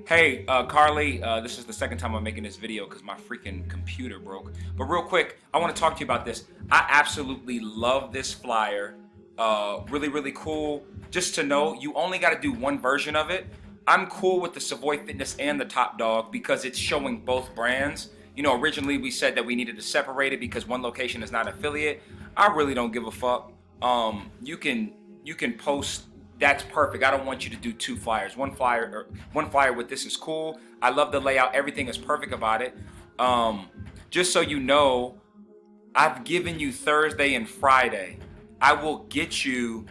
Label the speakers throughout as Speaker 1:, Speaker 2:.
Speaker 1: Hey, Carly, this is the second time I'm making this video because my freaking computer broke. But real quick, I want to talk to you about this. I absolutely love this flyer. Really, really cool. Just to know, you only got to do one version of it. I'm cool with the Savoy Fitness and the Top Dog because it's showing both brands. You know, originally we said that we needed to separate it because one location is not affiliate. I really don't give a fuck. You can post. That's perfect. I don't want you to do two flyers. One flyer with this is cool. I love the layout. Everything is perfect about it. Um, just so you know, I've given you Thursday and Friday. I will get you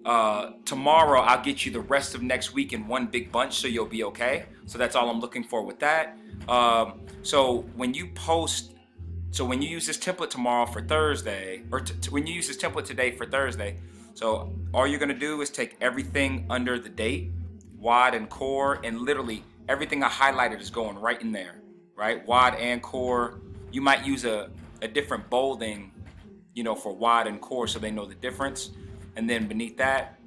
Speaker 1: tomorrow. I'll get you the rest of next week in one big bunch, so you'll be okay. So that's all I'm looking for with that. So when you post, so when you use this template tomorrow for Thursday, or when you use this template today for Thursday, so all you're gonna do is take everything under the date, WOD and core, and literally everything I highlighted is going right in there, right? WOD and core. You might use a different bolding, for WOD and core so they know the difference. And then beneath that,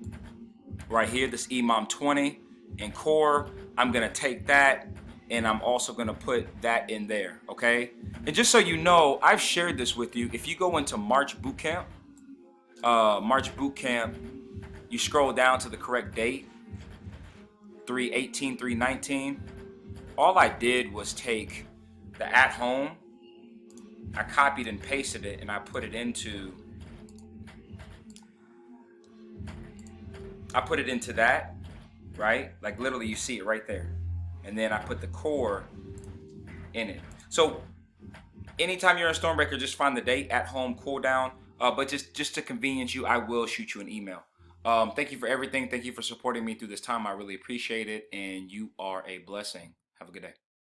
Speaker 1: right here, this EMOM 20 and core, I'm gonna take that and I'm also gonna put that in there, okay? And just so you know, I've shared this with you. If you go into March Bootcamp, you scroll down to the correct date, 3/18, 3/19. All I did was take the at home, I copied and pasted it, and I put it into that, right? Like literally you see it right there. And then I put the core in it. So anytime you're in Stormbreaker, just find the date, at home, cooldown. But just to convenience you, I will shoot you an email. Thank you for everything. Thank you for supporting me through this time. I really appreciate it. And you are a blessing. Have a good day.